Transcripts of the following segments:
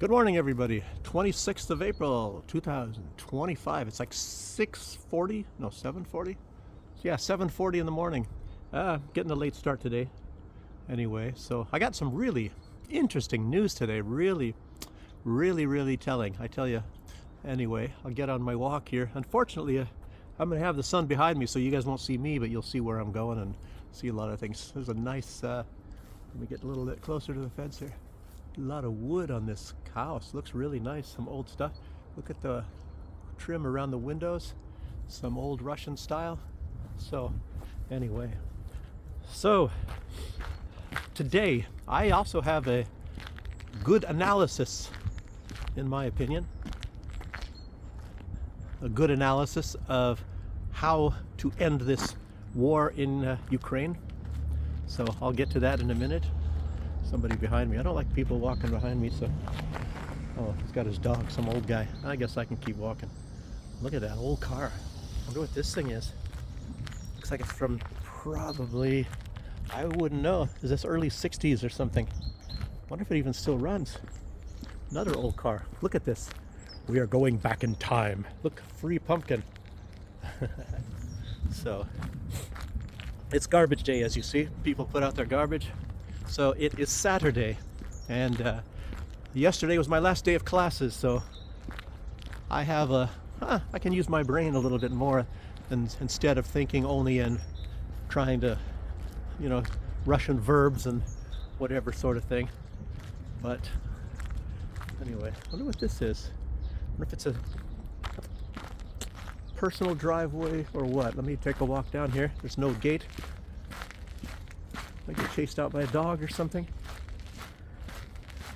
Good morning, everybody. 26th of April, 2025. It's like 6:40, no, 7:40. Yeah, 7:40 in the morning. Getting a late start today. Anyway, so I got some really interesting news today. Really telling. I tell you. Anyway, I'll get on my walk here. Unfortunately, I'm going to have the sun behind me, so you guys won't see me, but you'll see where I'm going and see a lot of things. There's a nice, let me get a little bit closer to the fence here. A lot of wood on this house. Looks really nice. Some old stuff. Look at the trim around the windows. Some old Russian style. So, anyway. So, today I also have a good analysis, in my opinion. A good analysis of how to end this war in Ukraine. So, I'll get to that in a minute. Somebody behind me. I don't like people walking behind me, so. Oh, he's got his dog, some old guy. I guess I can keep walking. Look at that old car. I wonder what this thing is. Looks like it's from probably, I wouldn't know. Is this early 60s or something? Wonder if it even still runs. Another old car. Look at this. We are going back in time. Look, free pumpkin. So, it's garbage day, as you see. People put out their garbage. So it is Saturday, and yesterday was my last day of classes, so I have I can use my brain a little bit more, and instead of thinking only in trying to, Russian verbs and whatever sort of thing. But anyway, I wonder what this is. I wonder if it's a personal driveway or what. Let me take a walk down here. There's no gate. I get chased out by a dog or something.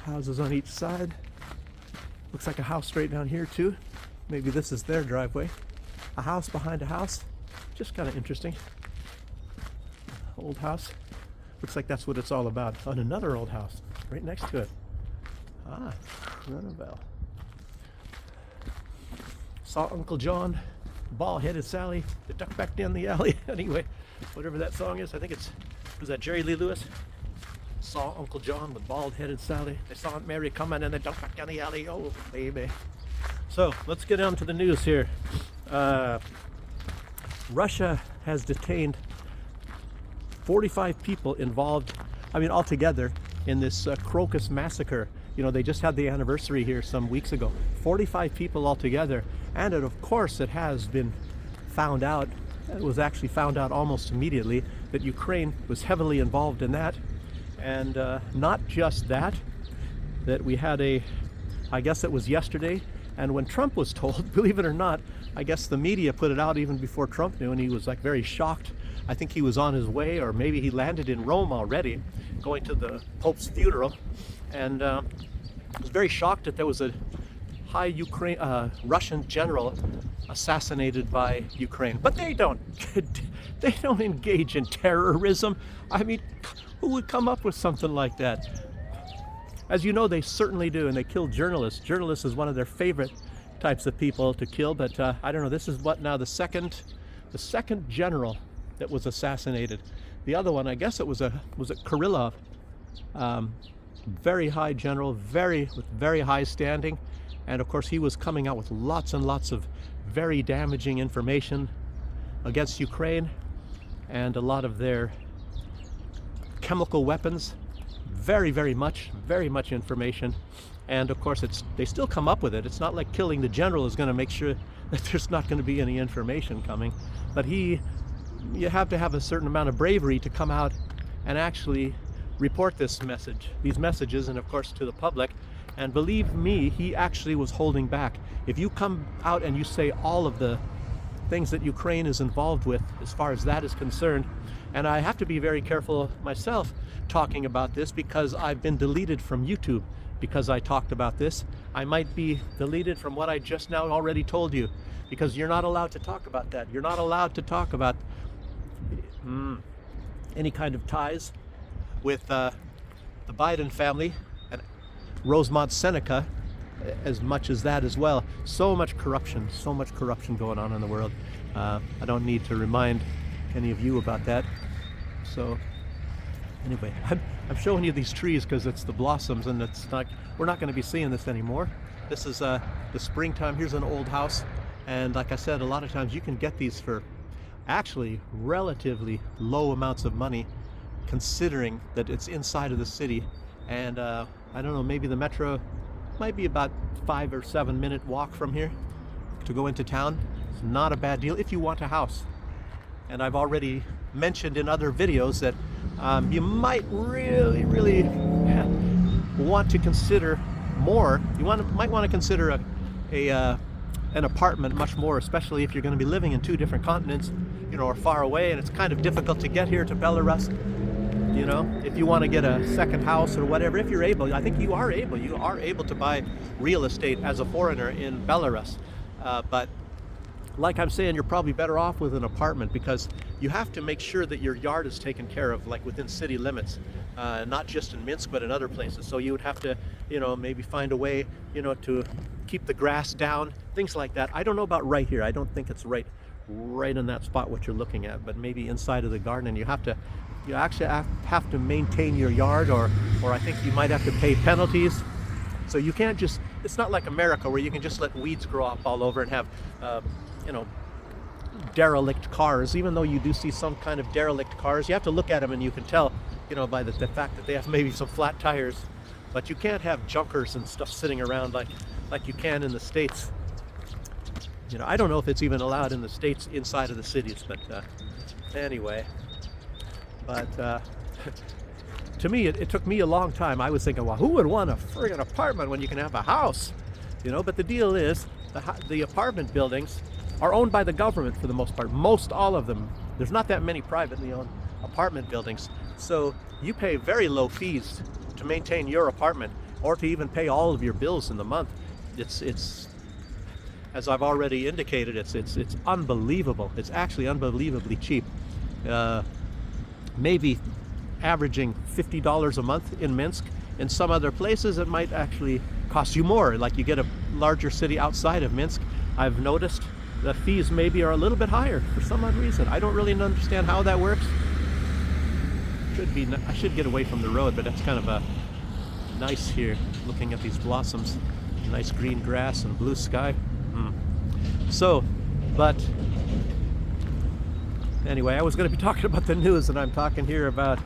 Houses on each side. Looks like a house straight down here too. Maybe this is their driveway. A house behind a house. Just kind of interesting. Old house. Looks like that's what it's all about. On another old house right next to it. Renabelle. Saw Uncle John, bald-headed Sally, they ducked back down the alley. Anyway, whatever that song is, I think was that Jerry Lee Lewis? Saw Uncle John with bald-headed Sally. They saw Aunt Mary coming and they ducked back down the alley. Oh, baby. So, let's get on to the news here. Russia has detained 45 people involved, altogether, in this Crocus massacre. They just had the anniversary here some weeks ago. 45 people altogether. And of course, it has been found out, it was actually found out almost immediately, that Ukraine was heavily involved in that. And not just that we had I guess it was yesterday, and when Trump was told, believe it or not, I guess the media put it out even before Trump knew, and he was very shocked. I think he was on his way, or maybe he landed in Rome already, going to the Pope's funeral, and was very shocked that there was a high Russian general assassinated by Ukraine. But they don't engage in terrorism. Who would come up with something like that? As you know, they certainly do, and they kill journalists. Journalists is one of their favorite types of people to kill, but I don't know, this is the second general that was assassinated. The other one, I guess was it Kirillov? Very high general, with very high standing, and of course he was coming out with lots and lots of very damaging information against Ukraine and a lot of their chemical weapons. Very much information, and of course they still come up with it. It's not like killing the general is going to make sure that there's not going to be any information coming, but you have to have a certain amount of bravery to come out and actually report these messages, and of course to the public. And believe me, he actually was holding back. If you come out and you say all of the things that Ukraine is involved with as far as that is concerned, and I have to be very careful myself talking about this because I've been deleted from YouTube because I talked about this. I might be deleted from what I just now already told you, because you're not allowed to talk about that. You're not allowed to talk about any kind of ties with the Biden family and Rosemont Seneca, as much as that as well. So much corruption going on in the world. I don't need to remind any of you about that. So anyway, I'm showing you these trees because it's the blossoms, and it's not, we're not going to be seeing this anymore. This is the springtime. Here's an old house, and like I said, a lot of times you can get these for actually relatively low amounts of money, considering that it's inside of the city. And I don't know, maybe the metro might be about 5 or 7 minute walk from here to go into town. It's not a bad deal if you want a house. And I've already mentioned in other videos that you might really want to consider more. You might want to consider an apartment much more, especially if you're going to be living in 2 different continents, you know, or far away, and it's kind of difficult to get here to Belarus. You know, if you want to get a second house or whatever, if you're able, I think you are able to buy real estate as a foreigner in Belarus. But like I'm saying, you're probably better off with an apartment, because you have to make sure that your yard is taken care of, like within city limits, not just in Minsk, but in other places. So you would have to, you know, maybe find a way, you know, to keep the grass down, things like that. I don't know about right here. I don't think it's right in that spot what you're looking at, but maybe inside of the garden. And you actually have to maintain your yard, or I think you might have to pay penalties. So you can't just, it's not like America where you can just let weeds grow up all over and have, you know, derelict cars. Even though you do see some kind of derelict cars, you have to look at them and you can tell, you know, by the fact that they have maybe some flat tires. But you can't have junkers and stuff sitting around like you can in the States. You know, I don't know if it's even allowed in the States inside of the cities, but anyway. But to me, it took me a long time. I was thinking, well, who would want a friggin' apartment when you can have a house? You know, but the deal is, the apartment buildings are owned by the government for the most part. Most all of them. There's not that many privately owned apartment buildings. So you pay very low fees to maintain your apartment, or to even pay all of your bills in the month. It's as I've already indicated, it's unbelievable. It's actually unbelievably cheap. Maybe averaging $50 a month in Minsk. In some other places it might actually cost you more, like you get a larger city outside of Minsk. I've noticed the fees maybe are a little bit higher for some odd reason. I don't really understand how that works. I should get away from the road, but it's kind of nice here, looking at these blossoms, nice green grass and blue sky. So, but anyway, I was going to be talking about the news, and I'm talking here about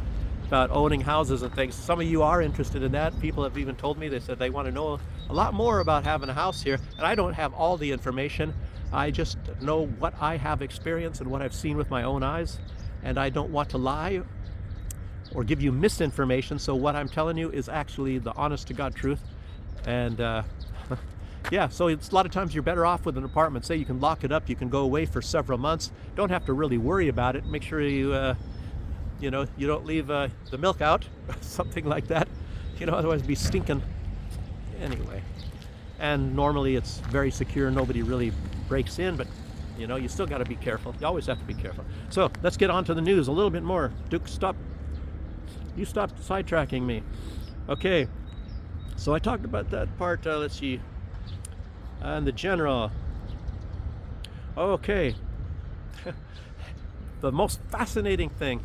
owning houses and things. Some of you are interested in that. People have even told me, they said they want to know a lot more about having a house here, and I don't have all the information. I just know what I have experienced and what I've seen with my own eyes, and I don't want to lie or give you misinformation. So what I'm telling you is actually the honest to God truth. And yeah, so it's a lot of times you're better off with an apartment. Say you can lock it up, you can go away for several months, don't have to really worry about it. Make sure you you know, you don't leave the milk out, something like that, you know, otherwise it'd be stinking. Anyway, and normally it's very secure, nobody really breaks in, but you know, you still got to be careful. You always have to be careful. So let's get on to the news a little bit more. Duke, stop. You stopped sidetracking me. Okay, so I talked about that part. Let's see. And the general. Okay. The most fascinating thing,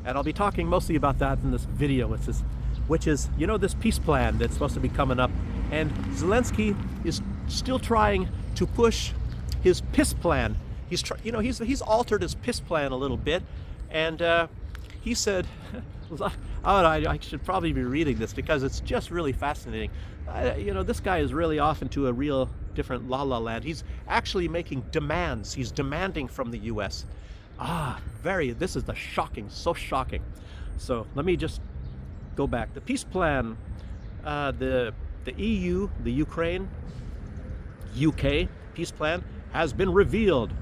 and I'll be talking mostly about that in this video, which is, you know, this peace plan that's supposed to be coming up, and Zelensky is still trying to push his PIS plan. He's altered his PIS plan a little bit, and he said, I should probably be reading this because it's just really fascinating. You know, this guy is really off into a real different la-la land. He's actually making demands. He's demanding from the U.S. This is so shocking. So let me just go back. The peace plan, the EU, the Ukraine, UK peace plan has been revealed.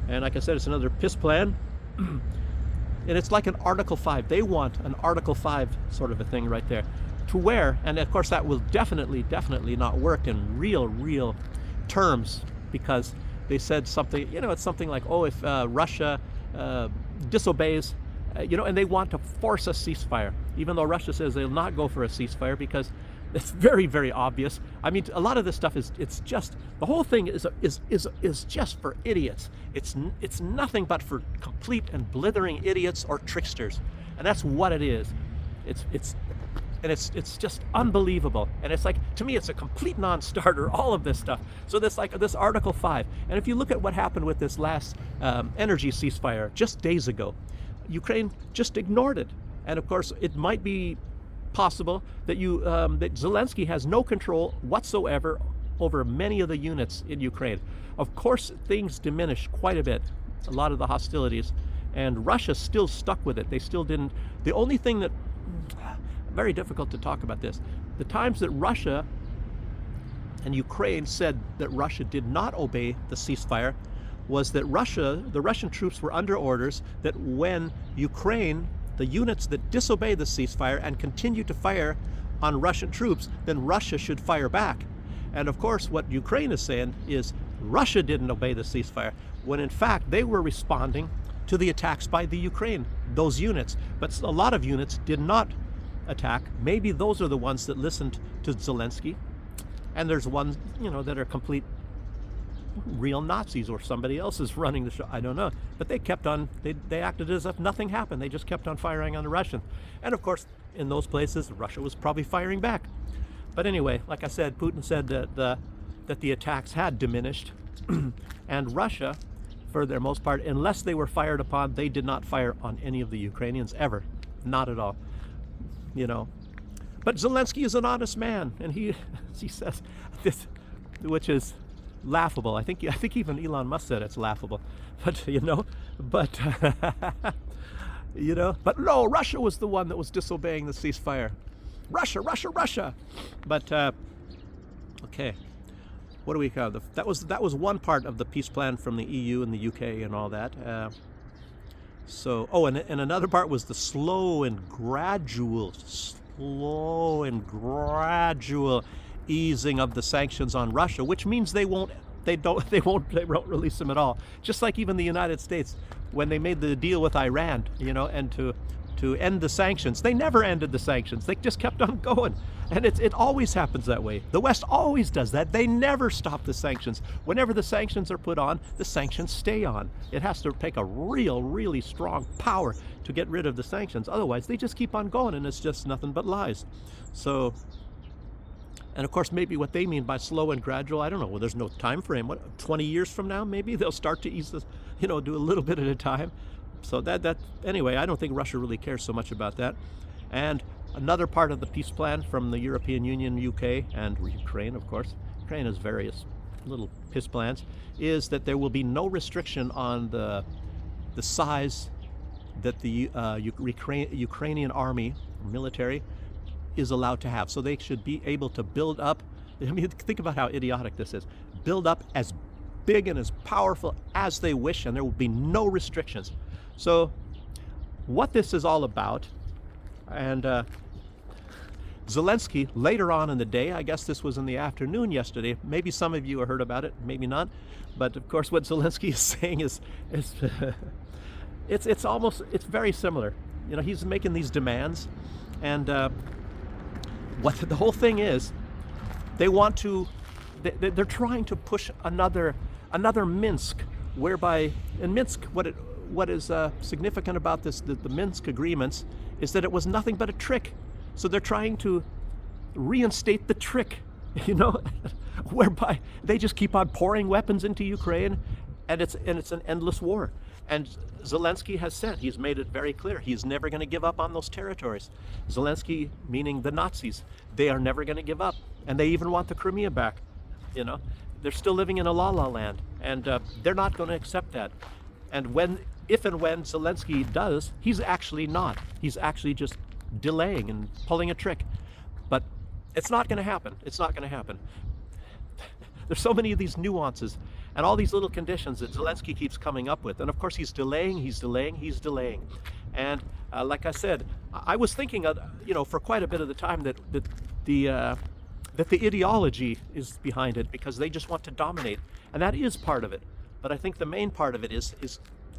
And like I said, it's another PIS plan. And it's like an Article 5. They want an Article 5 sort of a thing right there. To where, and of course that will definitely not work in real terms, because they said something, you know, it's something like, oh, if Russia disobeys, you know, and they want to force a ceasefire, even though Russia says they'll not go for a ceasefire because it's very obvious. I mean, a lot of this stuff it's just, the whole thing is just for idiots. It's nothing but for complete and blithering idiots or tricksters, and that's what it is. It's and it's just unbelievable. And it's like, to me, it's a complete non-starter, all of this stuff. So this Article 5, and if you look at what happened with this last energy ceasefire just days ago, Ukraine just ignored it. And of course, it might be possible that that Zelensky has no control whatsoever over many of the units in Ukraine. Of course, things diminished quite a bit, a lot of the hostilities, and Russia's still stuck with it. They still didn't. The only thing that, very difficult to talk about this, the times that Russia and Ukraine said that Russia did not obey the ceasefire was that the Russian troops were under orders that when Ukraine, the units that disobey the ceasefire and continue to fire on Russian troops, then Russia should fire back. And of course, what Ukraine is saying is Russia didn't obey the ceasefire, when in fact they were responding to the attacks by the Ukraine, those units. But a lot of units did not attack. Maybe those are the ones that listened to Zelensky, and there's ones, that are complete real Nazis, or somebody else is running the show. I don't know. But they kept on, they acted as if nothing happened. They just kept on firing on the Russians. And of course, in those places, Russia was probably firing back. But anyway, like I said, Putin said that the attacks had diminished. And Russia, for their most part, unless they were fired upon, they did not fire on any of the Ukrainians ever. Not at all. But Zelensky is an honest man, and he says this, which is laughable. I think even Elon Musk said it's laughable. But but no, Russia was the one that was disobeying the ceasefire. Russia. But okay, what do we have? That was one part of the peace plan from the EU and the UK and all that. And another part was the slow and gradual easing of the sanctions on Russia, which means they won't release them at all. Just like even the United States, when they made the deal with Iran, and to end the sanctions, they never ended the sanctions. They just kept on going. And it always happens that way. The West always does that. They never stop the sanctions. Whenever the sanctions are put on, the sanctions stay on. It has to take a really strong power to get rid of the sanctions. Otherwise, they just keep on going, and it's just nothing but lies. So, and of course, maybe what they mean by slow and gradual, I don't know. Well, there's no time frame. What, 20 years from now, maybe they'll start to ease this, do a little bit at a time. So that anyway, I don't think Russia really cares so much about that. And another part of the peace plan from the European Union, UK, and Ukraine, of course, Ukraine has various little peace plans, is that there will be no restriction on the size that the Ukrainian army, military, is allowed to have. So they should be able to build up, think about how idiotic this is, build up as big and as powerful as they wish, and there will be no restrictions. So what this is all about, and Zelensky, later on in the day, I guess this was in the afternoon yesterday, maybe some of you have heard about it, maybe not, but of course what Zelensky is saying is it's very similar. He's making these demands, and what the whole thing is, they're trying to push another Minsk, whereby in Minsk, what is significant about the Minsk agreements is that it was nothing but a trick. So they're trying to reinstate the trick, whereby they just keep on pouring weapons into Ukraine, and it's an endless war. And Zelensky has said, he's made it very clear, he's never going to give up on those territories. Zelensky, meaning the Nazis, they are never going to give up, and they even want the Crimea back. They're still living in a la-la land, and they're not going to accept that. And if and when Zelensky does, he's actually not. He's actually just delaying and pulling a trick. But it's not going to happen. It's not going to happen. There's so many of these nuances and all these little conditions that Zelensky keeps coming up with. And of course, he's delaying. And like I said, I was thinking, for quite a bit of the time that the ideology is behind it, because they just want to dominate. And that is part of it. But I think the main part of it is,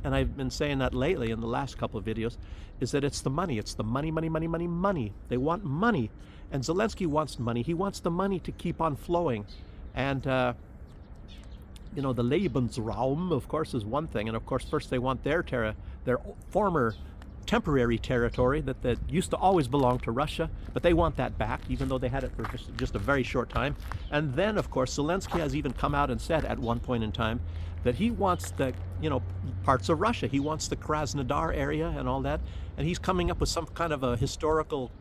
and I've been saying that lately in the last couple of videos, is that it's the money. It's the money. They want money. And Zelensky wants money. He wants the money to keep on flowing. And, the Lebensraum, of course, is one thing. And of course, first they want their former temporary territory that used to always belong to Russia, but they want that back, even though they had it for just a very short time. And then, of course, Zelensky has even come out and said at one point in time that he wants the, parts of Russia. He wants the Krasnodar area and all that. And he's coming up with some kind of a historical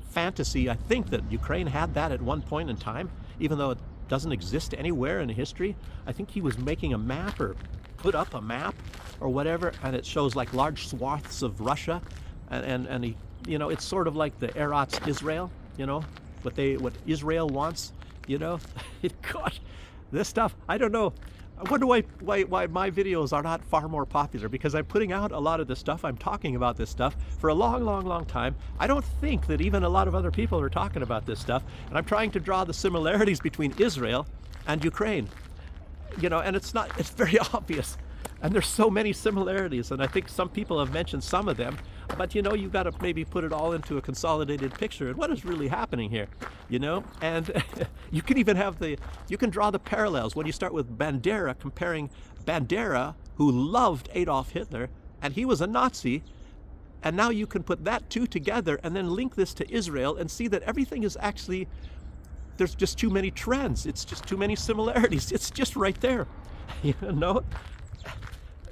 fantasy. I think that Ukraine had that at one point in time, even though it doesn't exist anywhere in history. I think he was making a map or put up a map or whatever, and it shows like large swaths of Russia, and he, it's sort of like the Eretz Israel, what Israel wants, Gosh, this stuff, I don't know. I wonder why my videos are not far more popular, because I'm putting out a lot of this stuff. I'm talking about this stuff for a long time. I don't think that even a lot of other people are talking about this stuff, and I'm trying to draw the similarities between Israel and Ukraine. And it's very obvious. And there's so many similarities, and I think some people have mentioned some of them, but you've got to maybe put it all into a consolidated picture and what is really happening here, and you can even you can draw the parallels when you start with Bandera, comparing Bandera, who loved Adolf Hitler, and he was a Nazi, and now you can put that two together and then link this to Israel and see that everything is actually, there's just too many trends, it's just too many similarities, it's just right there,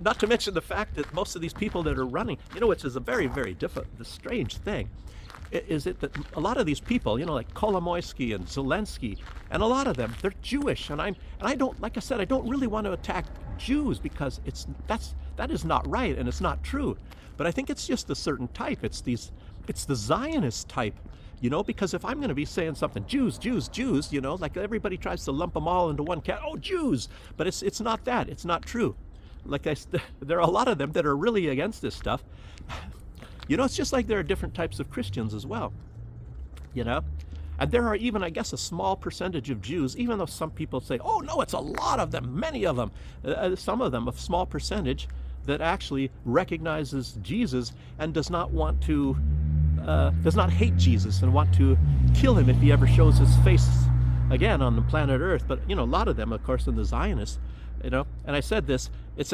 Not to mention the fact that most of these people that are running, which is a very, very strange thing, is it that a lot of these people, like Kolomoisky and Zelensky, and a lot of them, they're Jewish, and I don't, like I said, I don't really want to attack Jews, because that is not right and it's not true. But I think it's just a certain type. It's the Zionist type, because if I'm going to be saying something, Jews, like everybody tries to lump them all into one cat. Oh, Jews, but it's not that. It's not true. Like there are a lot of them that are really against this stuff. It's just like there are different types of Christians as well, and there are even, I guess, a small percentage of Jews, even though some people say, oh no, it's a lot of them, many of them, some of them, a small percentage that actually recognizes Jesus and does not hate Jesus and want to kill him if he ever shows his face again on the planet Earth. But a lot of them, of course, in the Zionists, and I said this, it's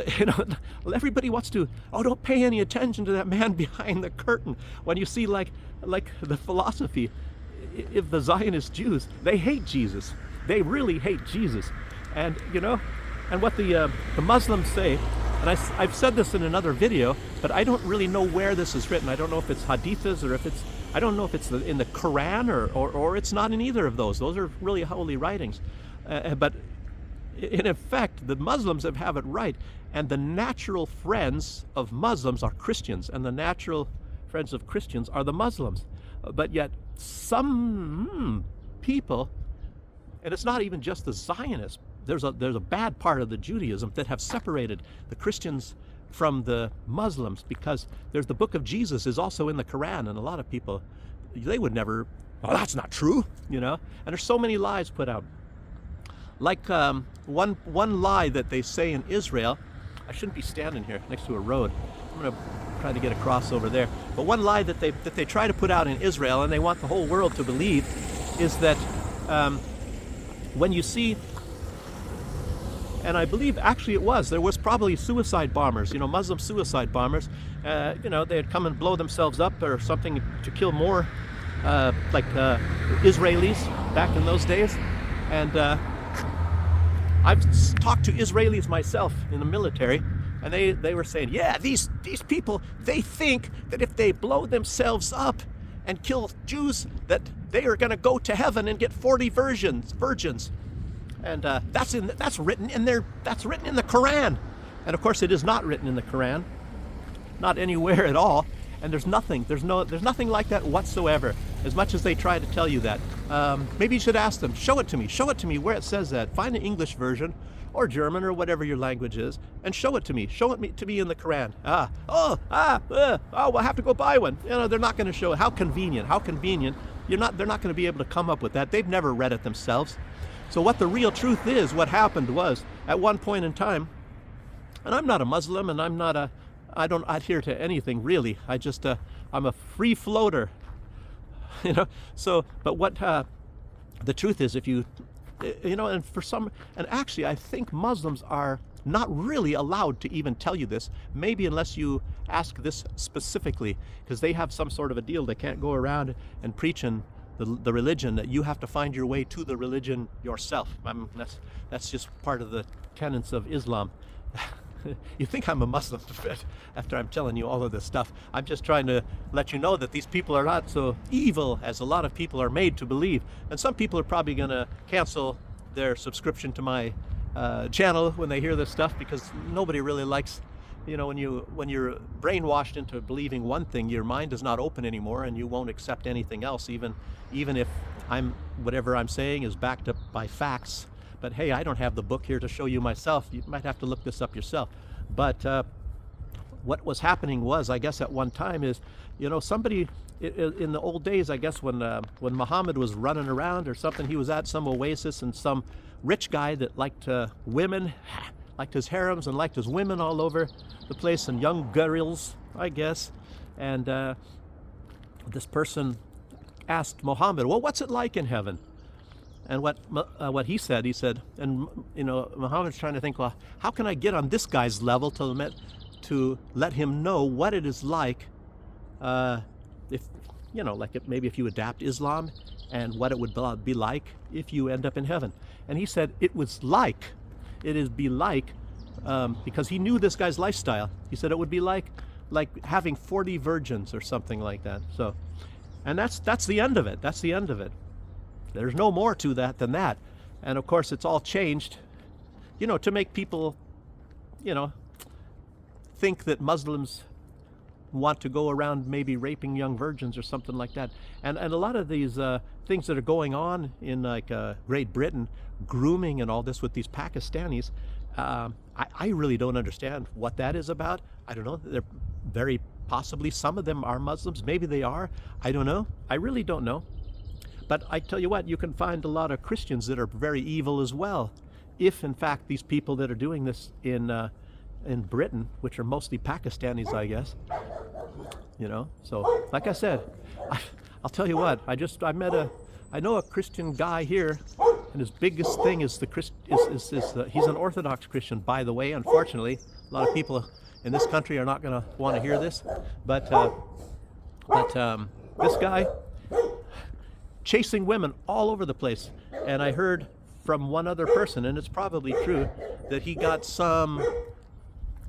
everybody wants to, don't pay any attention to that man behind the curtain. When you see like the philosophy, if the Zionist Jews, they hate Jesus, they really hate Jesus, and and what the Muslims say, and I've said this in another video, but I don't really know where this is written. I don't know if it's hadiths or I don't know if it's in the Quran or it's not in either of those. Those are really holy writings, but in effect, the Muslims have it right, and the natural friends of Muslims are Christians, and the natural friends of Christians are the Muslims. But yet some people, and it's not even just the Zionists, there's a bad part of the Judaism that have separated the Christians from the Muslims, because there's the book of Jesus is also in the Quran, and a lot of people, they would never, that's not true, and there's so many lies put out. Like one lie that they say in Israel, I shouldn't be standing here next to a road. I'm going to try to get across over there. But one lie that they try to put out in Israel, and they want the whole world to believe, is that when you see, and I believe actually there was probably suicide bombers, Muslim suicide bombers, they'd come and blow themselves up or something to kill more Israelis back in those days. And I've talked to Israelis myself in the military, and they were saying, yeah, these people, they think that if they blow themselves up and kill Jews, that they are going to go to heaven and get 40 virgins. And that's written in the Quran. And of course it is not written in the Quran, not anywhere at all. And there's nothing like that whatsoever, as much as they try to tell you that. Maybe you should ask them, show it to me where it says that. Find an English version or German or whatever your language is, and show it to me in the Quran. We'll have to go buy one. They're not going to show it. How convenient. They're not going to be able to come up with that. They've never read it themselves. So what the real truth is, what happened was, at one point in time, and I'm not a Muslim, and I don't adhere to anything really. I'm a free floater, So, but what the truth is, if you, and actually, I think Muslims are not really allowed to even tell you this, maybe unless you ask this specifically, because they have some sort of a deal. They can't go around and preach in the religion, that you have to find your way to the religion yourself. That's just part of the tenets of Islam. You think I'm a Muslim after I'm telling you all of this stuff. I'm just trying to let you know that these people are not so evil as a lot of people are made to believe. And some people are probably going to cancel their subscription to my channel when they hear this stuff, because nobody really likes, when you're brainwashed into believing one thing, your mind is not open anymore, and you won't accept anything else, even if whatever I'm saying is backed up by facts. But hey, I don't have the book here to show you myself. You might have to look this up yourself. But what was happening was, I guess at one time is, somebody in the old days, I guess when Muhammad was running around or something, he was at some oasis, and some rich guy that liked women, liked his harems and liked his women all over the place, and young girls, I guess. And this person asked Muhammad, well, what's it like in heaven? And what he said, and Muhammad's trying to think, well, how can I get on this guy's level to let him know what it is like, maybe if you adapt Islam, and what it would be like if you end up in heaven. And he said it is be like, because he knew this guy's lifestyle. He said it would be like having 40 virgins or something like that. So, and that's the end of it. That's the end of it. There's no more to that than that. And of course, it's all changed, to make people, think that Muslims want to go around maybe raping young virgins or something like that. And a lot of these things that are going on in Great Britain, grooming and all this with these Pakistanis, I really don't understand what that is about. I don't know. They're very possibly, some of them are Muslims. Maybe they are. I don't know. I really don't know. But I tell you what, you can find a lot of Christians that are very evil as well. If in fact these people that are doing this in Britain, which are mostly Pakistanis, I guess, So like I said, I'll tell you what. I know a Christian guy here, and his biggest thing is he's an Orthodox Christian, by the way. Unfortunately, a lot of people in this country are not going to want to hear this, but this guy, chasing women all over the place. And I heard from one other person, and it's probably true, that he got some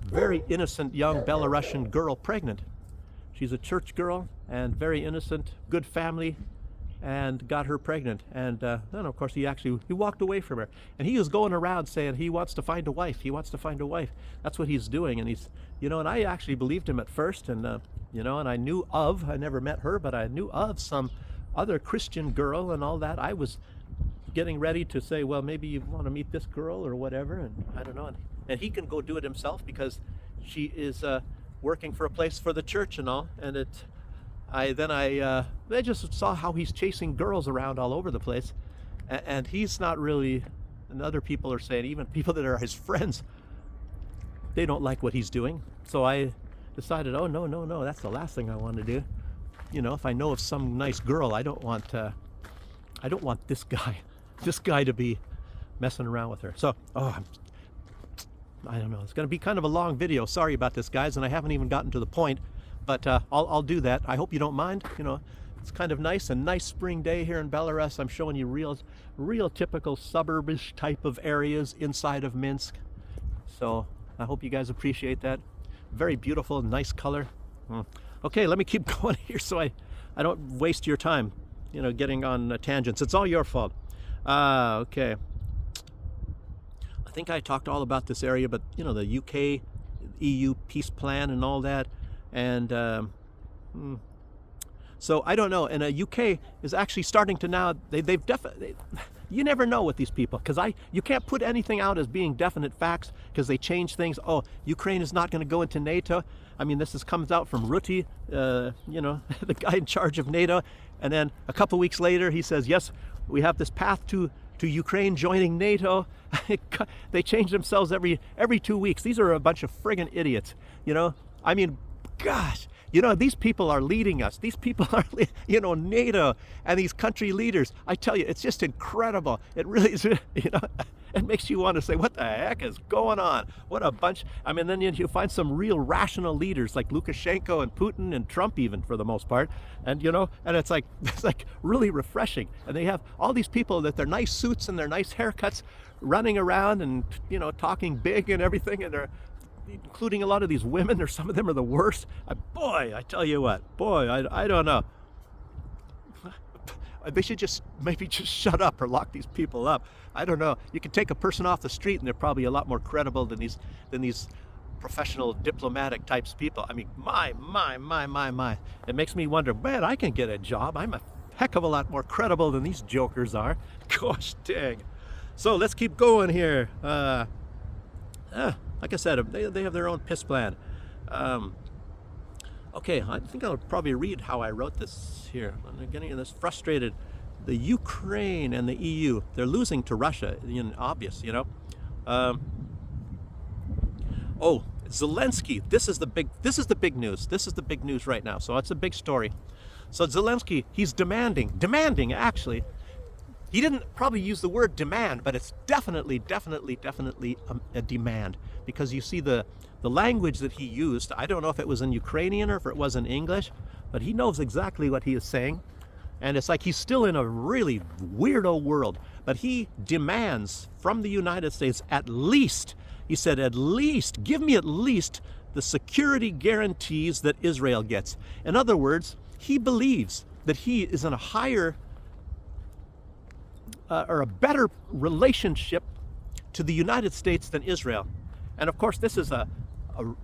very innocent young Belarusian girl pregnant. She's a church girl and very innocent, good family, and got her pregnant. And then of course he walked away from her. And he was going around saying he wants to find a wife. He wants to find a wife. That's what he's doing. And he's, and I actually believed him at first. And, and I never met her, but I knew of some other Christian girl and all that. I was getting ready to say, well, maybe you want to meet this girl or whatever, and I don't know. And he can go do it himself, because she is working for a place for the church and all. And I just saw how he's chasing girls around all over the place, and he's not really. And other people are saying, even people that are his friends, they don't like what he's doing. So I decided, oh no, that's the last thing I want to do. If I know of some nice girl, I don't want this guy to be messing around with her. So, I don't know. It's going to be kind of a long video. Sorry about this, guys, and I haven't even gotten to the point, but I'll do that. I hope you don't mind. It's kind of nice, a nice spring day here in Belarus. I'm showing you real typical suburbish type of areas inside of Minsk. So I hope you guys appreciate that. Very beautiful, nice color. Okay, let me keep going here so I don't waste your time, getting on tangents. It's all your fault. Okay. I think I talked all about this area, but the UK, EU peace plan and all that. And so I don't know. And UK is actually starting to now, they've definitely, you never know with these people, because you can't put anything out as being definite facts, because they change things. Oh, Ukraine is not going to go into NATO. I mean, this comes out from Rutte, the guy in charge of NATO. And then a couple weeks later, he says, yes, we have this path to Ukraine joining NATO. They change themselves every 2 weeks. These are a bunch of friggin' idiots, I mean, gosh, You know, these people are leading us. These people are, you know, NATO and these country leaders. I tell you, it's just incredible. It really is, you know, it makes you want to say, what the heck is going on? What a bunch. I mean, then you find some real rational leaders like Lukashenko and Putin and Trump even for the most part. And, you know, and it's like really refreshing. And they have all these people that their nice suits and their nice haircuts running around and, you know, talking big and everything. And they're, including a lot of these women, or some of them are the worst. Boy, I tell you what, boy, I don't know. They should just maybe just shut up or lock these people up. I don't know. You can take a person off the street and they're probably a lot more credible than these professional diplomatic types people. I mean, my. It makes me wonder, man, I can get a job. I'm a heck of a lot more credible than these jokers are. Gosh dang. So let's keep going here. Like I said, they have their own piss plan. Okay, I think I'll probably read how I wrote this here. I'm getting this frustrated. The Ukraine and the EU, they're losing to Russia. Obvious, you know. Oh, Zelensky. This is the big news. This is the big news right now. So it's a big story. So Zelensky, he's demanding actually. He didn't probably use the word demand, but it's definitely a demand, because you see the language that he used. I don't know if it was in Ukrainian or if it was in English, but he knows exactly what he is saying. And it's like he's still in a really weirdo world, but he demands from the United States at least, he said, at least, give me at least the security guarantees that Israel gets. In other words, he believes that he is in a higher or a better relationship to the United States than Israel. And of course, this is a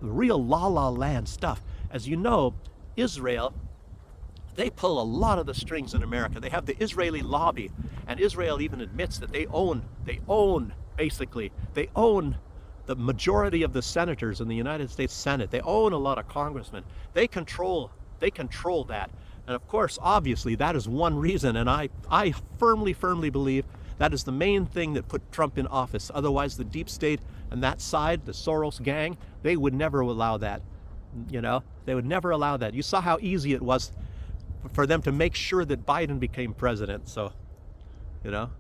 real la-la land stuff. As you know, Israel, they pull a lot of the strings in America. They have the Israeli lobby, and Israel even admits that they own the majority of the senators in the United States Senate. They own a lot of congressmen. They control that. And of course, obviously, that is one reason, and I firmly believe that is the main thing that put Trump in office. Otherwise, the deep state and that side, the Soros gang, they would never allow that. You know, they would never allow that. You saw how easy it was for them to make sure that Biden became president. So, you know,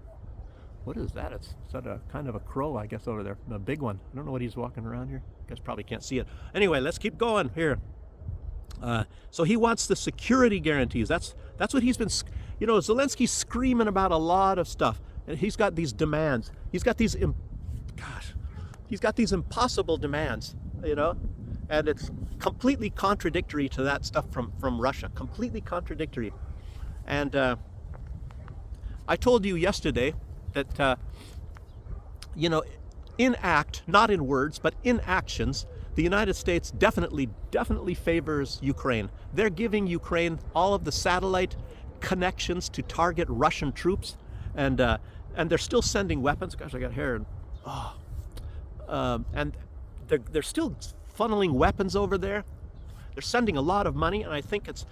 what is that? It's a kind of a crow, I guess, over there, a big one. I don't know what he's walking around here. You guys probably can't see it. Anyway, let's keep going here. So he wants the security guarantees. That's what he's been, you know, Zelensky's screaming about a lot of stuff, and he's got these demands. He's got these impossible demands, you know, and it's completely contradictory to that stuff from Russia. Completely contradictory. And I told you yesterday that, you know, in act, not in words, but in actions, the United States definitely favors Ukraine. They're giving Ukraine all of the satellite connections to target Russian troops, and they're still sending weapons. Gosh, I got hair. And they're still funneling weapons over there. They're sending a lot of money, and I think it's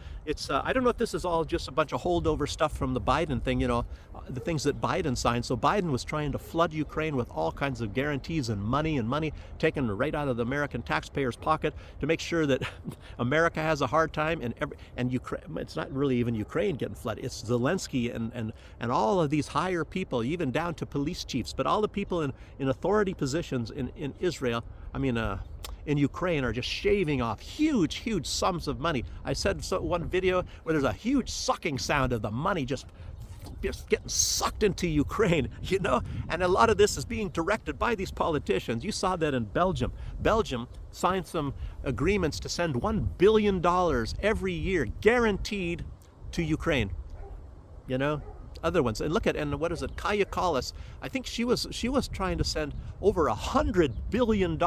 I don't know if this is all just a bunch of holdover stuff from the Biden thing, you know, the things that Biden signed. So Biden was trying to flood Ukraine with all kinds of guarantees and money taken right out of the American taxpayer's pocket to make sure that America has a hard time, and Ukraine, it's not really even Ukraine getting flooded. It's Zelensky and all of these higher people, even down to police chiefs, but all the people in authority positions in Israel, in Ukraine, are just shaving off huge sums of money. I said one video where there's a huge sucking sound of the money just getting sucked into Ukraine, you know, and a lot of this is being directed by these politicians. You saw that in Belgium. Belgium signed some agreements to send $1 billion every year guaranteed to Ukraine, you know. Other ones, and look at, and what is it, Kaya Kallas, I think she was trying to send over $100 billion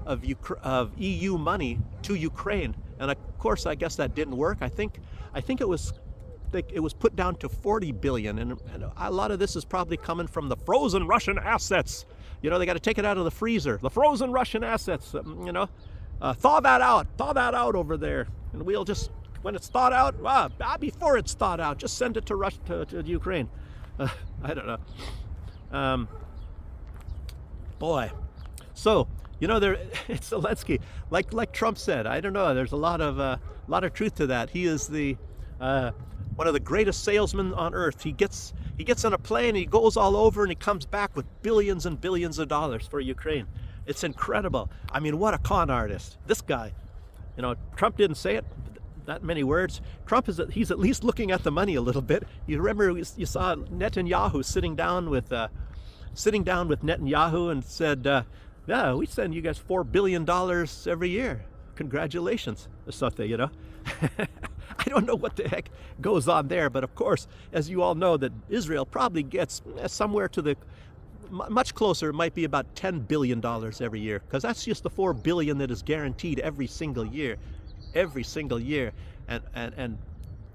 of EU money to Ukraine, and of course I guess that didn't work. I think it was put down to 40 billion, and a lot of this is probably coming from the frozen Russian assets. You know, they got to take it out of the freezer, the frozen Russian assets. You know, thaw that out over there, and we'll just, when it's thawed out, before it's thawed out, just send it to Russia, to Ukraine. I don't know. Boy. So You know, there it's Zelensky. Like Trump said, I don't know. There's a lot of truth to that. He is the one of the greatest salesmen on earth. He gets on a plane, he goes all over, and he comes back with billions and billions of dollars for Ukraine. It's incredible. I mean, what a con artist. This guy. You know, Trump didn't say it that many words. Trump he's at least looking at the money a little bit. You remember you saw Netanyahu sitting down with Netanyahu and said, yeah, we send you guys $4 billion every year. Congratulations, or something, you know. I don't know what the heck goes on there, but of course, as you all know, that Israel probably gets somewhere to the much closer. It might be about $10 billion every year, because that's just the $4 billion that is guaranteed every single year, and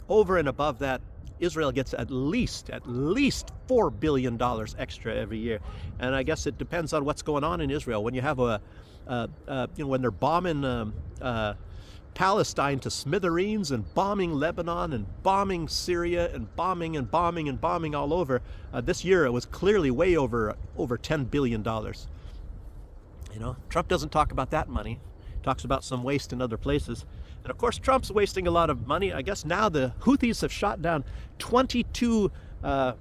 over and above that, Israel gets at least $4 billion extra every year. And I guess it depends on what's going on in Israel. When you have when they're bombing Palestine to smithereens and bombing Lebanon and bombing Syria and bombing all over, this year it was clearly way over $10 billion. You know, Trump doesn't talk about that money. He talks about some waste in other places. And of course, Trump's wasting a lot of money. I guess now the Houthis have shot down 22 of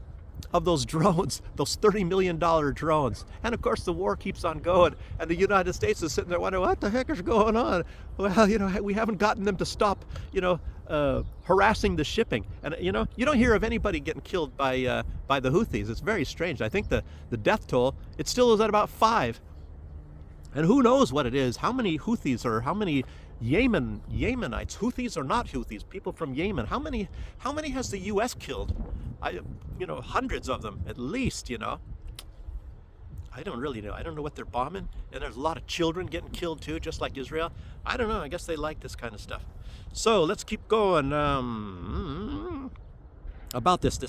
those drones, those $30 million drones. And of course, the war keeps on going. And the United States is sitting there wondering, what the heck is going on? Well, you know, we haven't gotten them to stop, harassing the shipping. And, you know, you don't hear of anybody getting killed by the Houthis. It's very strange. I think the death toll, it still is at about 5. And who knows what it is, how many Houthis or how many Yemenites, Houthis or not Houthis, people from Yemen, how many has the U.S. killed? Hundreds of them at least, you know. I don't really know. I don't know what they're bombing. And there's a lot of children getting killed too, just like Israel. I don't know. I guess they like this kind of stuff. So let's keep going. About this,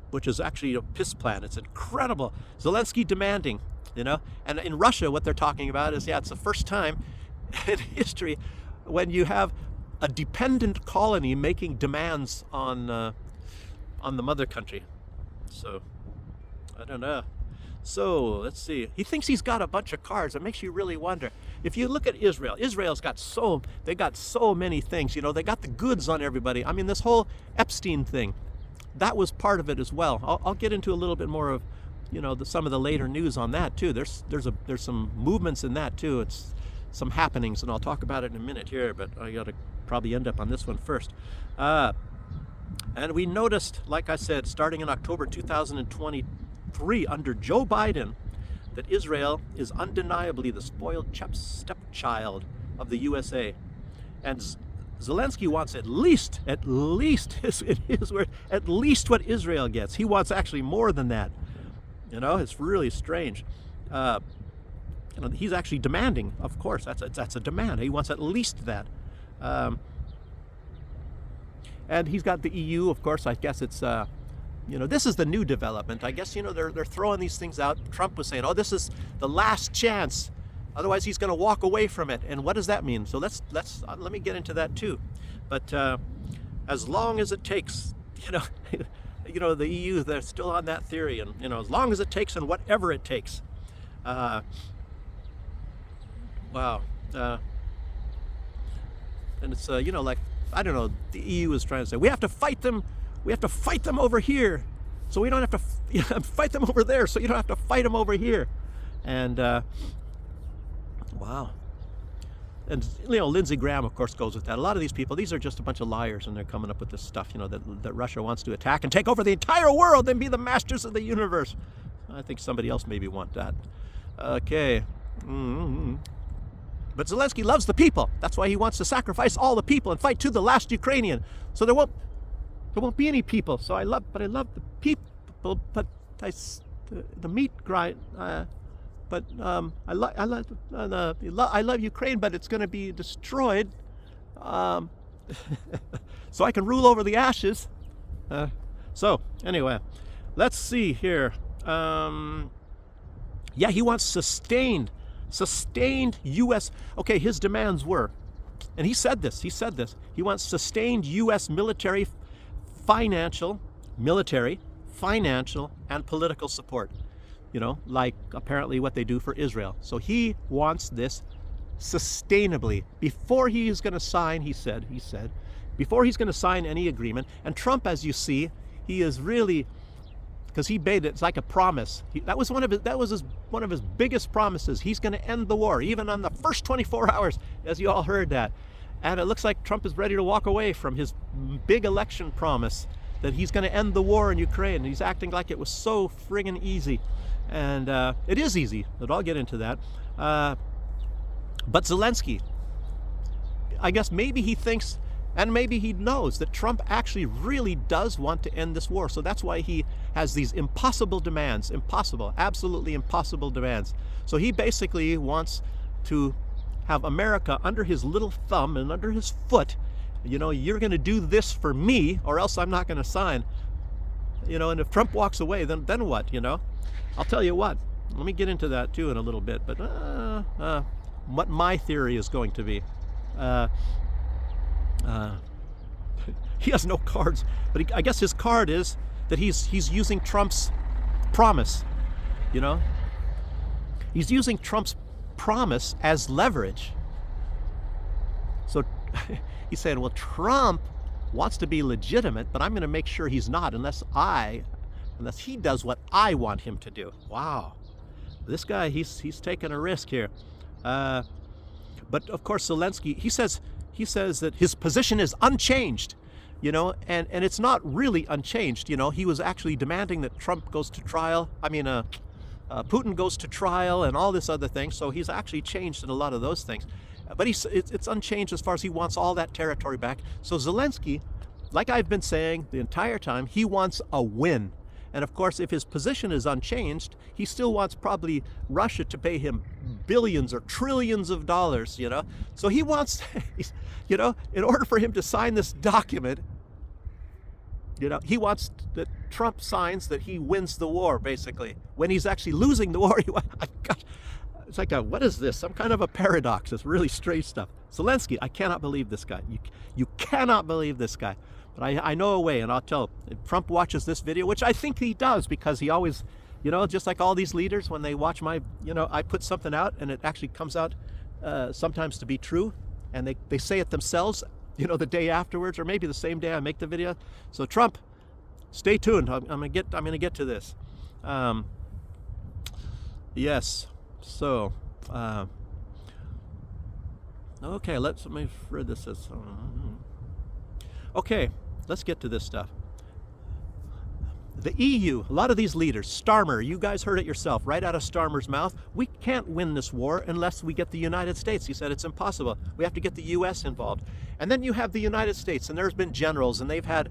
which is actually a piss plan. It's incredible. Zelensky demanding, you know. And in Russia, what they're talking about is, it's the first time in history when you have a dependent colony making demands on the mother country. So I don't know. So let's see. He thinks he's got a bunch of cards. It makes you really wonder. If you look at Israel, Israel's got so many things. You know, they got the goods on everybody. I mean, this whole Epstein thing, that was part of it as well. I'll get into a little bit more of, some of the later news on that too. There's some movements in that too. It's some happenings, and I'll talk about it in a minute here, but I got to probably end up on this one first. And we noticed, like I said, starting in October 2023 under Joe Biden, that Israel is undeniably the spoiled stepchild of the USA. And Zelensky wants at least what Israel gets. He wants actually more than that. You know, it's really strange. He's actually demanding, of course, that's a demand. He wants at least that. And he's got the EU, of course. I guess it's, this is the new development. I guess, they're throwing these things out. Trump was saying, this is the last chance. Otherwise, he's going to walk away from it. And what does that mean? So let me get into that too. But as long as it takes, the EU, they're still on that theory. And, as long as it takes and whatever it takes. Wow. And it's, I don't know, the EU is trying to say, we have to fight them over here, so we don't have to fight them over there, so you don't have to fight them over here. And, wow. And, Lindsey Graham, of course, goes with that. A lot of these people, these are just a bunch of liars, and they're coming up with this stuff, that Russia wants to attack and take over the entire world and be the masters of the universe. I think somebody else maybe want that. Okay. Mm-hmm. But Zelensky loves the people. That's why he wants to sacrifice all the people and fight to the last Ukrainian. So there won't be any people. So I love the people, but the meat grind. I love Ukraine, but it's going to be destroyed. So I can rule over the ashes. So anyway, let's see here. He wants sustained U.S. Okay, his demands were, and he said this, he wants sustained U.S. military, financial, and political support. like apparently what they do for Israel. So he wants this sustainably. Before he's going to sign, he said, before he's going to sign any agreement, and Trump, as you see, he is really, because he made it, it's like a promise. That was one of his biggest promises. He's going to end the war, even on the first 24 hours, as you all heard that. And it looks like Trump is ready to walk away from his big election promise that he's going to end the war in Ukraine. He's acting like it was so friggin' easy. And it is easy, but I'll get into that. But Zelensky, I guess maybe he thinks, and maybe he knows, that Trump actually really does want to end this war. So that's why he has these impossible demands, absolutely impossible demands. So he basically wants to have America under his little thumb and under his foot. You're going to do this for me, or else I'm not going to sign. And if Trump walks away, then what? I'll tell you what. Let me get into that too in a little bit. But what my theory is going to be. He has no cards, but I guess his card is that he's using Trump's promise. He's using Trump's promise as leverage. So he's saying, well, Trump wants to be legitimate, but I'm going to make sure he's not unless he does what I want him to do. Wow, this guy, he's taking a risk here. But of course, Zelensky, he says that his position is unchanged, and it's not really unchanged. He was actually demanding that Trump goes to trial. Putin goes to trial and all this other thing. So he's actually changed in a lot of those things. But it's unchanged as far as he wants all that territory back. So Zelensky, like I've been saying the entire time, he wants a win. And of course, if his position is unchanged, he still wants probably Russia to pay him billions or trillions of dollars, So he wants, in order for him to sign this document, he wants that Trump signs that he wins the war, basically. When he's actually losing the war, it's like what is this? Some kind of a paradox. It's really strange stuff. Zelensky, I cannot believe this guy. You cannot believe this guy. But I know a way, and I'll tell. If Trump watches this video, which I think he does, because he always, just like all these leaders, when they watch my, I put something out and it actually comes out sometimes to be true, and they say it themselves, the day afterwards, or maybe the same day I make the video. So Trump, stay tuned. I'm gonna get to this. Yes. So, okay. Let me read this. Okay, let's get to this stuff. The EU, a lot of these leaders, Starmer, you guys heard it yourself, right out of Starmer's mouth. We can't win this war unless we get the United States. He said it's impossible. We have to get the U.S. involved. And then you have the United States, and there's been generals, and they've had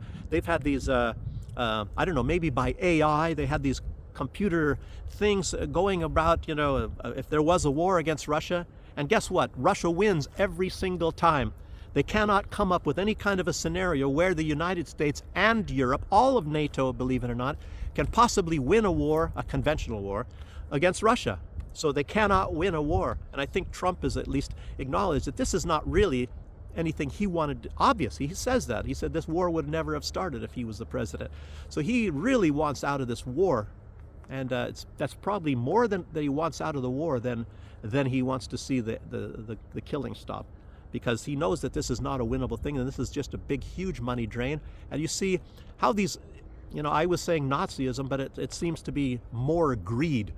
these, I don't know, maybe by AI, they had these computer things going about, if there was a war against Russia. And guess what? Russia wins every single time. They cannot come up with any kind of a scenario where the United States and Europe, all of NATO, believe it or not, can possibly win a war, a conventional war, against Russia. So they cannot win a war. And I think Trump has at least acknowledged that this is not really anything he wanted. Obviously, he says that. He said this war would never have started if he was the president. So he really wants out of this war. And that's probably more than that he wants out of the war than he wants to see the killing stop. Because he knows that this is not a winnable thing, and this is just a big, huge money drain. And you see how these, I was saying Nazism, but it seems to be more greed.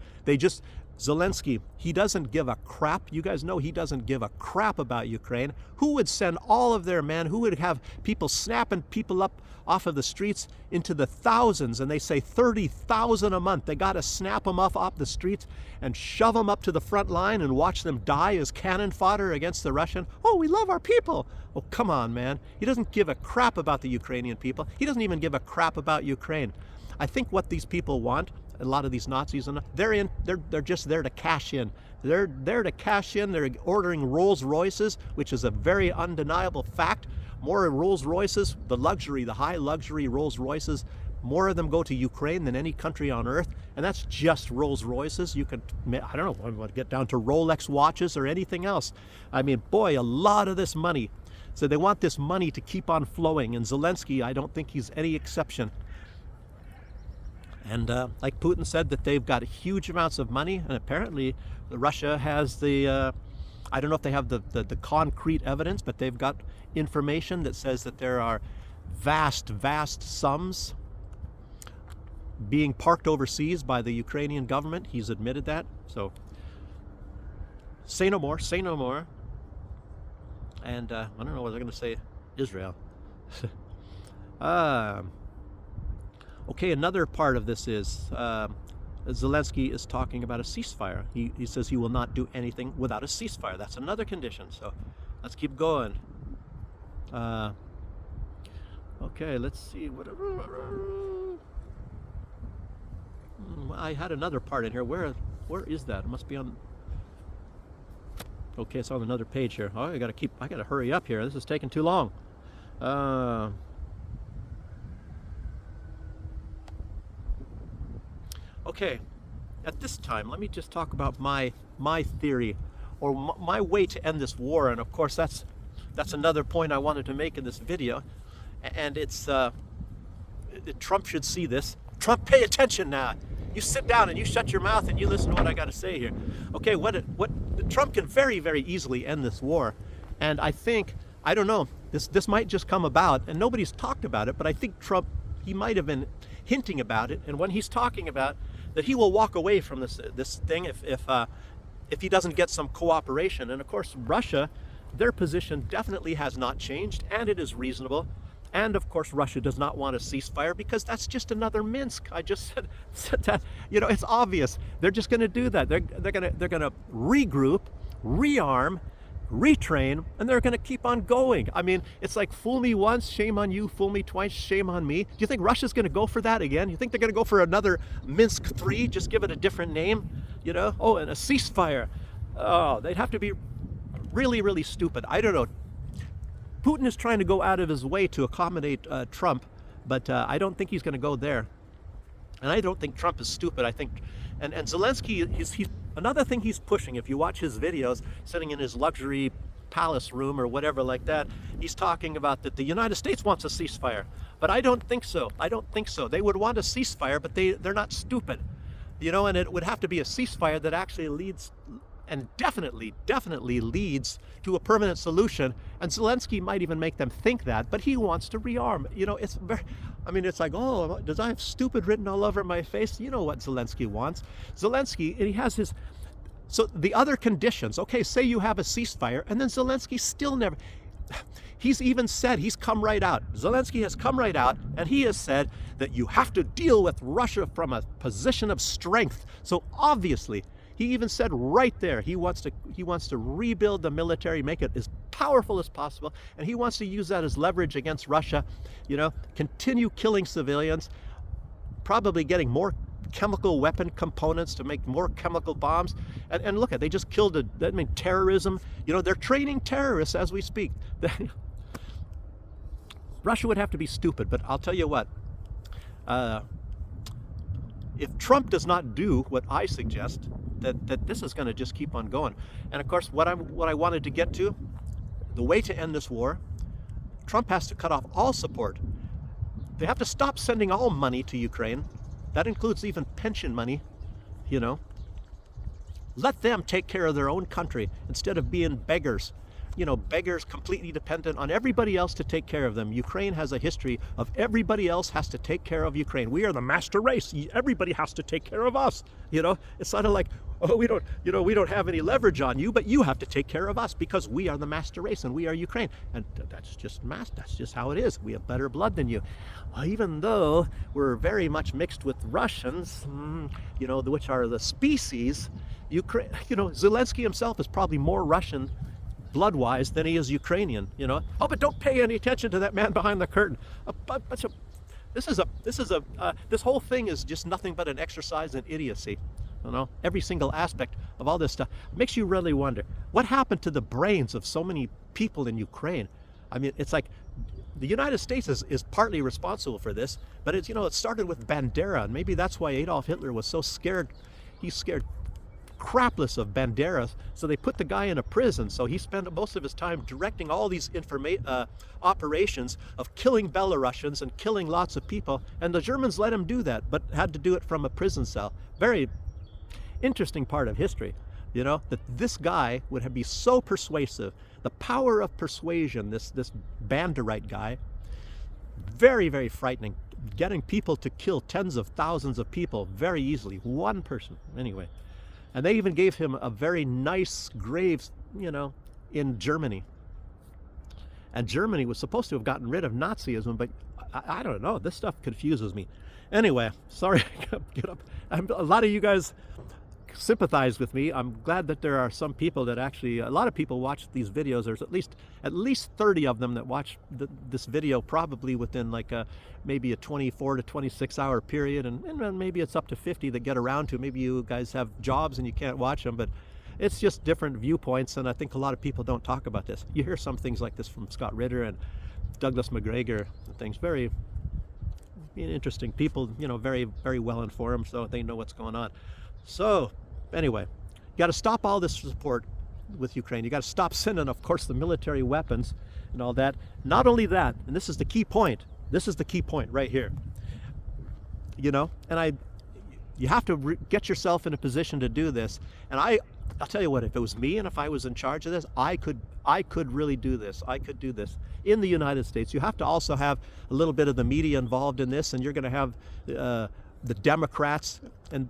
Zelensky, he doesn't give a crap. You guys know he doesn't give a crap about Ukraine. Who would send all of their men? Who would have people snapping people up off of the streets into the thousands? And they say 30,000 a month. They got to snap them off the streets and shove them up to the front line and watch them die as cannon fodder against the Russian. Oh, we love our people. Oh, come on, man. He doesn't give a crap about the Ukrainian people. He doesn't even give a crap about Ukraine. I think what these people want, a lot of these Nazis, and they're just there to cash in. They're there to cash in. They're ordering Rolls Royces, which is a very undeniable fact. More Rolls Royces, the high luxury Rolls Royces, more of them go to Ukraine than any country on earth, and that's just Rolls Royces. You could, I don't know, want to get down to Rolex watches or anything else. I mean, boy, a lot of this money. So they want this money to keep on flowing, and Zelensky, I don't think he's any exception. And like Putin said, that they've got huge amounts of money, and apparently Russia has the, I don't know if they have the concrete evidence, but they've got information that says that there are vast sums being parked overseas by the Ukrainian government. He's admitted that. So say no more, say no more. And I don't know what they're going to say. Israel. Okay, another part of this is Zelensky is talking about a ceasefire. He says he will not do anything without a ceasefire. That's another condition. So let's keep going. Okay, let's see. I had another part in here. Where is that? It must be on. Okay, it's on another page here. Oh, I gotta hurry up here. This is taking too long. Okay, at this time, let me just talk about my theory, or my way to end this war. And of course, that's another point I wanted to make in this video. And it's Trump should see this. Trump, pay attention now. You sit down and you shut your mouth and you listen to what I got to say here. Okay, Trump can very, very easily end this war, and I think, I don't know, this might just come about, and nobody's talked about it, but I think Trump, he might have been hinting about it, and when he's talking about that he will walk away from this thing if he doesn't get some cooperation. And of course, Russia, their position definitely has not changed, and it is reasonable. And of course, Russia does not want a ceasefire because that's just another Minsk. I just said that. You know, it's obvious. They're just going to do that. They're going to regroup, rearm, retrain, and they're going to keep on going. I mean, it's like, fool me once, shame on you. Fool me twice, shame on me. Do you think Russia's going to go for that again? You think they're going to go for another Minsk 3? Just give it a different name, you know? Oh, and a ceasefire. Oh, they'd have to be really, really stupid. I don't know. Putin is trying to go out of his way to accommodate Trump, but I don't think he's going to go there. And I don't think Trump is stupid. I think, and Zelensky, he's another thing he's pushing. If you watch his videos, sitting in his luxury palace room or whatever like that, he's talking about that the United States wants a ceasefire. But I don't think so. I don't think so. They would want a ceasefire, but they're not stupid, you know. And it would have to be a ceasefire that actually leads, and definitely leads to a permanent solution. And Zelensky might even make them think that, but he wants to rearm. You know, it's very, I mean, it's like, oh, does I have stupid written all over my face? You know what Zelensky wants. Zelensky, and he has his, so the other conditions, okay, say you have a ceasefire, and then Zelensky still never, he's even said, he's come right out. Zelensky has come right out, and he has said that you have to deal with Russia from a position of strength. So obviously, he even said right there, he wants to rebuild the military, make it as powerful as possible, and he wants to use that as leverage against Russia, you know, continue killing civilians, probably getting more chemical weapon components to make more chemical bombs. And look, they just killed terrorism. You know, they're training terrorists as we speak. Russia would have to be stupid, but I'll tell you what, if Trump does not do what I suggest, that this is going to just keep on going. And of course, what I wanted to get to, the way to end this war, Trump has to cut off all support. They have to stop sending all money to Ukraine. That includes even pension money, you know. Let them take care of their own country instead of being beggars. You know, beggars completely dependent on everybody else to take care of them. Ukraine has a history of everybody else has to take care of Ukraine. We are the master race. Everybody has to take care of us. You know, it's sort of like, oh, we don't have any leverage on you, but you have to take care of us because we are the master race and we are Ukraine. And that's just how it is. We have better blood than you. Well, even though we're very much mixed with Russians, you know, which are the species, Ukraine, you know, Zelensky himself is probably more Russian blood-wise than he is Ukrainian, you know. Oh, but don't pay any attention to that man behind the curtain. This whole thing is just nothing but an exercise in idiocy. You know, every single aspect of all this stuff makes you really wonder what happened to the brains of so many people in Ukraine. I mean, it's like the United States is partly responsible for this, but it's, you know, it started with Bandera, and maybe that's why Adolf Hitler was so scared. He's scared crapless of Banderas, so they put the guy in a prison. So he spent most of his time directing all these operations of killing Belarusians and killing lots of people, and the Germans let him do that, but had to do it from a prison cell. Very interesting part of history, you know, that this guy would be so persuasive. The power of persuasion, this Banderite guy, very, very frightening. Getting people to kill tens of thousands of people very easily. One person, anyway. And they even gave him a very nice grave, you know, in Germany. And Germany was supposed to have gotten rid of Nazism, but I don't know. This stuff confuses me. Anyway, sorry, get up. A lot of you guys sympathize with me. I'm glad that there are some people that actually, a lot of people watch these videos. There's at least 30 of them that watch this video, probably within like maybe a 24 to 26 hour period, and maybe it's up to 50 that get around to. Maybe you guys have jobs and you can't watch them, but it's just different viewpoints, and I think a lot of people don't talk about this. You hear some things like this from Scott Ritter and Douglas McGregor and things. Very interesting people, you know, very, very well informed, so they know what's going on. So anyway, you got to stop all this support with Ukraine. You got to stop sending, of course, the military weapons and all that. Not only that, and this is the key point. This is the key point right here. You know, and you have to get yourself in a position to do this. And I'll tell you what, if it was me and if I was in charge of this, I could really do this. I could do this in the United States. You have to also have a little bit of the media involved in this, and you're going to have the Democrats and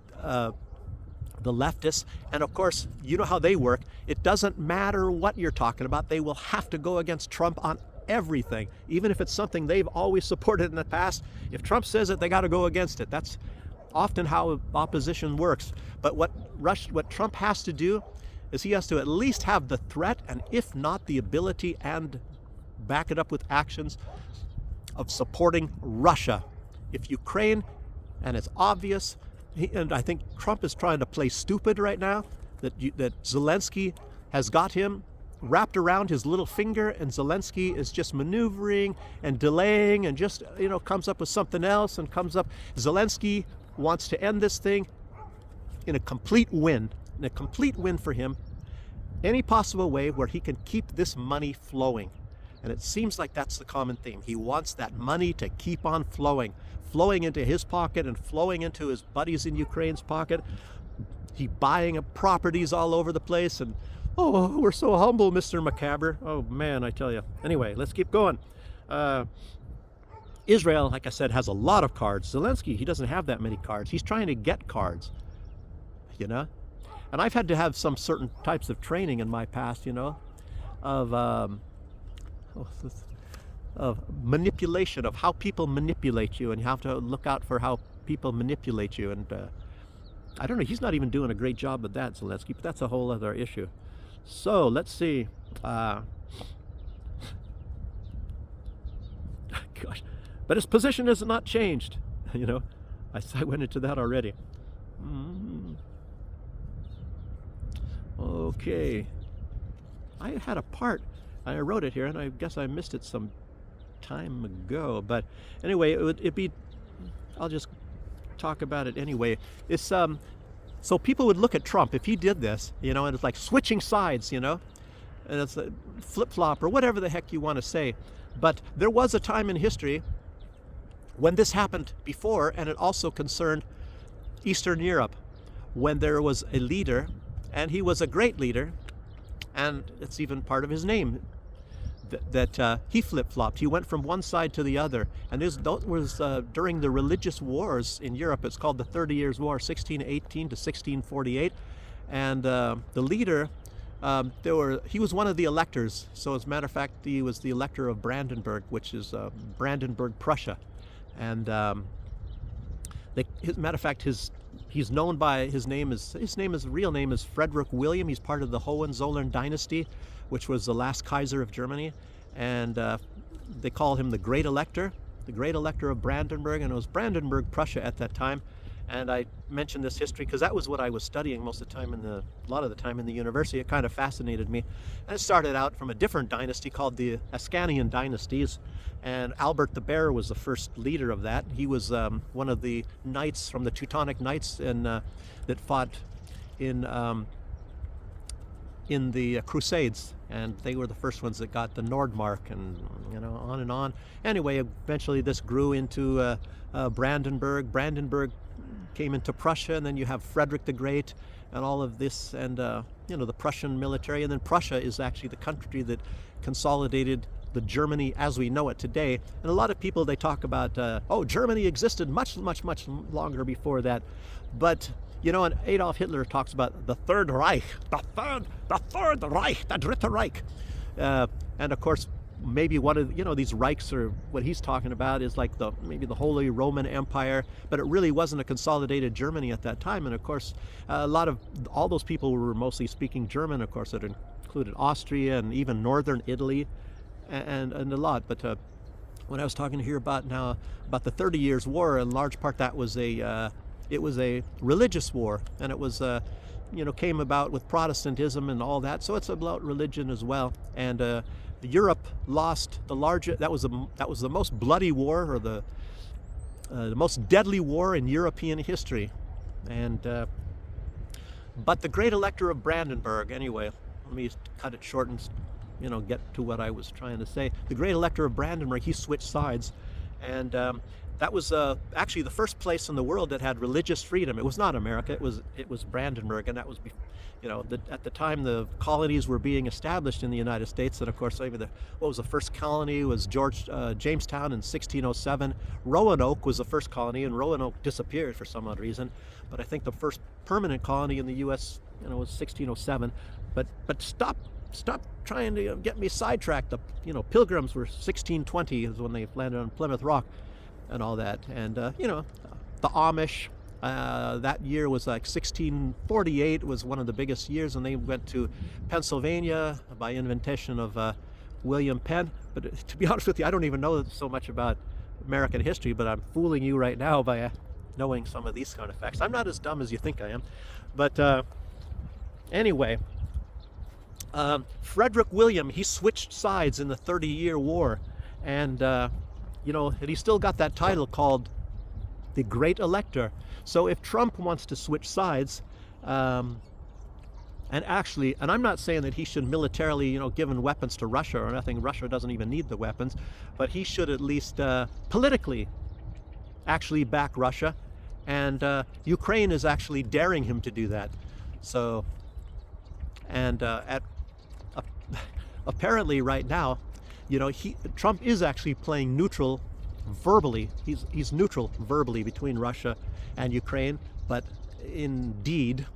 the leftists, and of course, you know how they work. It doesn't matter what you're talking about. They will have to go against Trump on everything, even if it's something they've always supported in the past. If Trump says it, they got to go against it. That's often how opposition works. But what Trump has to do is he has to at least have the threat, and if not the ability, and back it up with actions of supporting Russia. If Ukraine, and it's obvious, and I think Trump is trying to play stupid right now, that Zelensky has got him wrapped around his little finger, and Zelensky is just maneuvering and delaying and just, you know, comes up with something else and comes up. Zelensky wants to end this thing in a complete win for him, any possible way where he can keep this money flowing. And it seems like that's the common theme. He wants that money to keep on flowing into his pocket and flowing into his buddies in Ukraine's pocket. He buying up properties all over the place, and oh, we're so humble, Mr. Macabre. Oh man, I tell you. Anyway, let's keep going. Israel, like I said, has a lot of cards. Zelensky, he doesn't have that many cards. He's trying to get cards, you know. And I've had to have some certain types of training in my past, you know, of manipulation, of how people manipulate you, and you have to look out for how people manipulate you. And I don't know, he's not even doing a great job of that, Zelensky, but that's a whole other issue. So let's see. Gosh, but his position has not changed. You know, I went into that already. Okay, I had a part. I wrote it here, and I guess I missed it some time ago. But anyway, it'd be. I'll just talk about it anyway. It's so people would look at Trump if he did this, you know, and it's like switching sides, you know, and it's a flip-flop or whatever the heck you want to say. But there was a time in history when this happened before, and it also concerned Eastern Europe, when there was a leader, and he was a great leader, and it's even part of his name, that he flip-flopped. He went from one side to the other, and that was during the religious wars in Europe. It's called the 30 Years' War, 1618 to 1648, and the leader, he was one of the electors. So as a matter of fact, he was the elector of Brandenburg, which is Brandenburg, Prussia, and as a matter of fact, he's known by his real name is Frederick William. He's part of the Hohenzollern dynasty, which was the last Kaiser of Germany, and they call him the Great Elector of Brandenburg, and it was Brandenburg, Prussia at that time. And I mentioned this history because that was what I was studying most of the time a lot of the time in the university. It kind of fascinated me. And it started out from a different dynasty called the Ascanian dynasties, and Albert the Bear was the first leader of that. He was one of the knights from the Teutonic Knights that fought in the Crusades, and they were the first ones that got the Nordmark, and on and on. Anyway, eventually this grew into Brandenburg. Brandenburg came into Prussia, and then you have Frederick the Great and all of this, and the Prussian military. And then Prussia is actually the country that consolidated the Germany as we know it today. And a lot of people, they talk about Germany existed much longer before that, but and Adolf Hitler talks about the Third Reich, the Third Reich, the Dritte Reich. And of course, maybe one of these Reichs, or what he's talking about, is like maybe the Holy Roman Empire, but it really wasn't a consolidated Germany at that time. And of course, a lot of all those people were mostly speaking German. Of course, it included Austria and even northern Italy, and a lot. But when I was talking here about the 30 Years' War, in large part that was it was a religious war, and it was came about with Protestantism and all that. So it's about religion as well. And Europe lost the largest. That was the most bloody war, or the most deadly war in European history. And but the Great Elector of Brandenburg. Anyway, let me cut it short and get to what I was trying to say. The Great Elector of Brandenburg, he switched sides, and that was actually the first place in the world that had religious freedom. It was not America. It was Brandenburg, and that was at the time the colonies were being established in the United States. And of course, maybe what was the first colony was Jamestown in 1607. Roanoke was the first colony, and Roanoke disappeared for some odd reason. But I think the first permanent colony in the U.S. was 1607. But stop trying to get me sidetracked. The Pilgrims were 1620 is when they landed on Plymouth Rock and all that. And the Amish, that year was like 1648 was one of the biggest years, and they went to Pennsylvania by invitation of William Penn. But to be honest with you, I don't even know so much about American history, but I'm fooling you right now by knowing some of these kind of facts. I'm not as dumb as you think I am. But anyway, Frederick William, he switched sides in the 30-Year War, and and he still got that title called the Great Elector. So if Trump wants to switch sides, and I'm not saying that he should militarily, give weapons to Russia or nothing. Russia doesn't even need the weapons, but he should at least politically actually back Russia, and Ukraine is actually daring him to do that. So, and apparently right now, Trump is actually playing neutral verbally. He's neutral verbally between Russia and Ukraine, but indeed,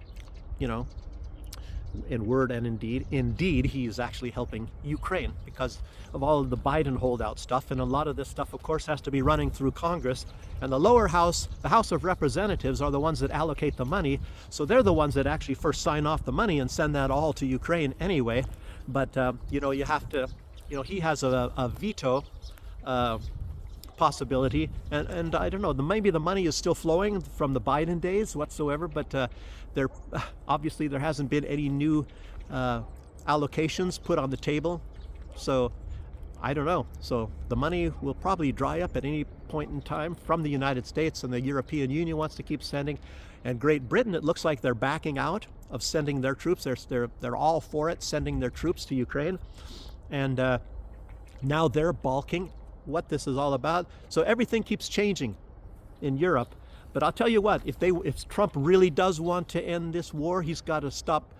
in word and indeed he's actually helping Ukraine because of all of the Biden holdout stuff. And a lot of this stuff, of course, has to be running through Congress, and the lower house, the House of Representatives, are the ones that allocate the money. So they're the ones that actually first sign off the money and send that all to Ukraine anyway. But you have to, he has a veto possibility, and I don't know, maybe the money is still flowing from the Biden days whatsoever, but there obviously there hasn't been any new allocations put on the table, so I don't know. So the money will probably dry up at any point in time from the United States, and the European Union wants to keep sending, and Great Britain, it looks like they're backing out of sending their troops. They're all for it, sending their troops to Ukraine, and now they're balking what this is all about. So everything keeps changing in Europe. But I'll tell you what, if Trump really does want to end this war, he's got to stop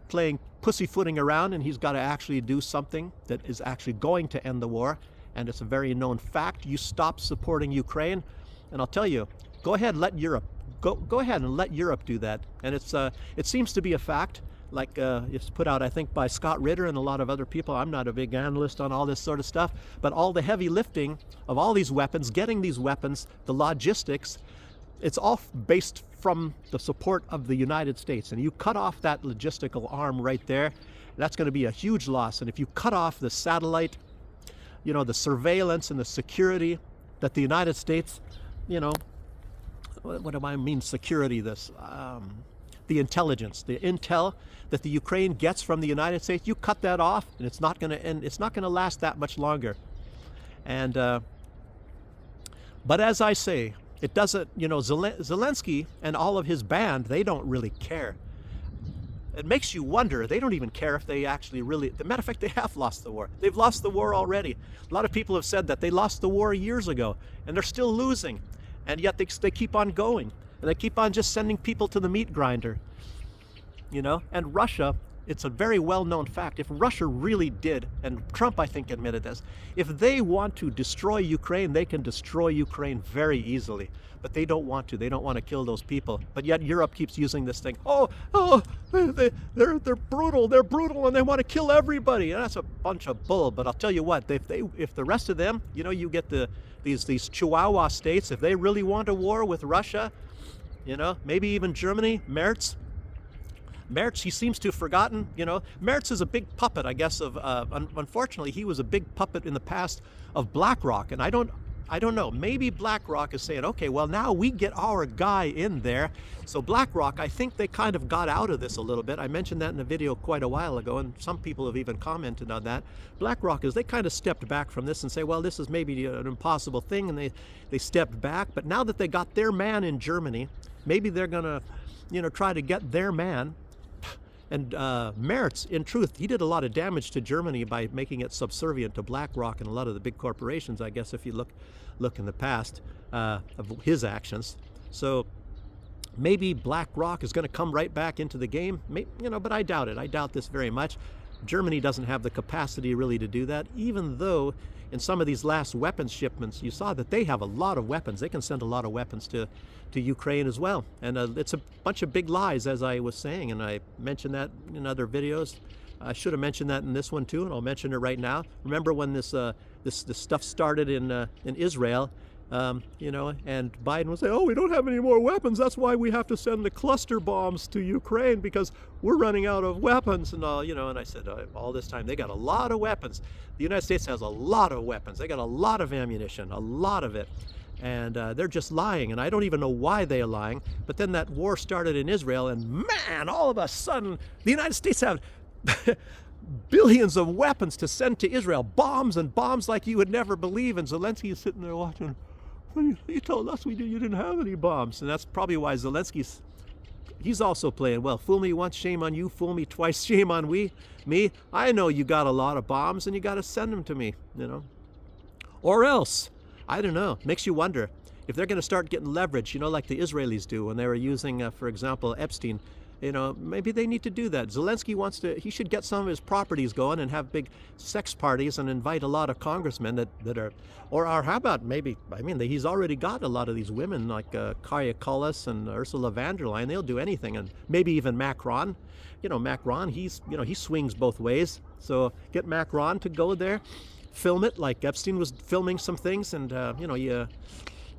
playing pussyfooting around, and he's got to actually do something that is actually going to end the war. And it's a very known fact. You stop supporting Ukraine, and I'll tell you, go ahead and let Europe go ahead and let Europe do that. And it seems to be a fact. Like it's put out, I think, by Scott Ritter and a lot of other people. I'm not a big analyst on all this sort of stuff, but all the heavy lifting of all these weapons, getting these weapons, the logistics, it's all based from the support of the United States. And you cut off that logistical arm right there, that's going to be a huge loss. And if you cut off the satellite, the surveillance and the security that the United States, what do I mean security? The intelligence, the intel that the Ukraine gets from the United States, you cut that off, and it's not going to end. It's not going to last that much longer. And but as I say, It doesn't, you know, Zelensky and all of his band, they don't really care. It makes you wonder, they don't even care if they actually really, the matter of fact, they have lost the war. They've lost the war already. A lot of people have said that they lost the war years ago, and they're still losing. And yet they keep on going. And they keep on just sending people to the meat grinder. You know, and Russia, it's a very well-known fact. If Russia really did, and Trump, I think, admitted this, if they want to destroy Ukraine, they can destroy Ukraine very easily. But they don't want to. They don't want to kill those people. But yet Europe keeps using this thing. They're brutal. They're brutal, and they want to kill everybody. And that's a bunch of bull. But I'll tell you what, if the rest of them, you know, you get these Chihuahua states, if they really want a war with Russia, you know, maybe even Germany, Merz, he seems to have forgotten, you know, Merz is a big puppet, I guess, of, unfortunately, he was a big puppet in the past of BlackRock. And I don't know, maybe BlackRock is saying, okay, well, now we get our guy in there. So BlackRock, I think they kind of got out of this a little bit. I mentioned that in a video quite a while ago, and some people have even commented on that. BlackRock they kind of stepped back from this and say, well, this is maybe an impossible thing, and they stepped back. But now that they got their man in Germany, maybe they're going to, you know, try to get their man. And Merz, in truth, he did a lot of damage to Germany by making it subservient to BlackRock and a lot of the big corporations, I guess, if you look in the past of his actions. So maybe BlackRock is going to come right back into the game, you know, but I doubt it. I doubt this very much. Germany doesn't have the capacity really to do that, even though in some of these last weapons shipments, you saw that they have a lot of weapons. They can send a lot of weapons to Ukraine as well. And it's a bunch of big lies, as I was saying, and I mentioned that in other videos. I should have mentioned that in this one too, and I'll mention it right now. Remember when this stuff started in Israel, you know, and Biden was saying, oh, we don't have any more weapons. That's why we have to send the cluster bombs to Ukraine, because we're running out of weapons and all, you know. And I said, all this time, they got a lot of weapons. The United States has a lot of weapons. They got a lot of ammunition, a lot of it. And they're just lying, and I don't even know why they are lying. But then that war started in Israel, and man, all of a sudden, the United States have billions of weapons to send to Israel, bombs and bombs like you would never believe. And Zelensky is sitting there watching. You told us you didn't have any bombs. And that's probably why he's also playing, well, fool me once, shame on you. Fool me twice, shame on me. I know you got a lot of bombs, and you got to send them to me, you know. Or else, I don't know, makes you wonder if they're going to start getting leverage, you know, like the Israelis do when they were using, for example, Epstein. You know, maybe they need to do that. Zelensky he should get some of his properties going and have big sex parties and invite a lot of congressmen that are, or how about maybe, I mean, he's already got a lot of these women like Kaja Kallas and Ursula von der Leyen. They'll do anything. And maybe even Macron. You know, Macron, he swings both ways. So get Macron to go there, film it like Epstein was filming some things, and,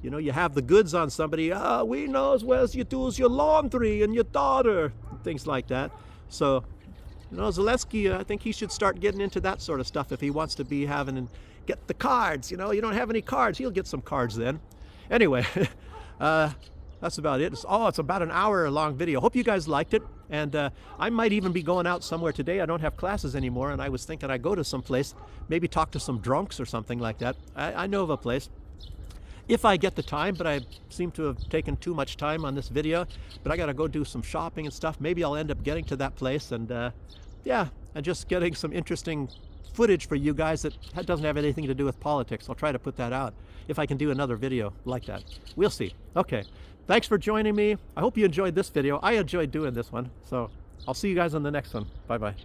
you have the goods on somebody. We know as well as you do your laundry and your daughter, things like that. So, you know, Zelensky, I think he should start getting into that sort of stuff if he wants to be having and get the cards. You know, you don't have any cards. He'll get some cards then. Anyway, that's about it. It's about an hour-long video. Hope you guys liked it. And I might even be going out somewhere today. I don't have classes anymore, and I was thinking I'd go to some place, maybe talk to some drunks or something like that. I know of a place. If I get the time, but I seem to have taken too much time on this video. But I got to go do some shopping and stuff. Maybe I'll end up getting to that place and, and just getting some interesting footage for you guys that doesn't have anything to do with politics. I'll try to put that out if I can do another video like that. We'll see. Okay. Thanks for joining me. I hope you enjoyed this video. I enjoyed doing this one. So I'll see you guys on the next one. Bye-bye.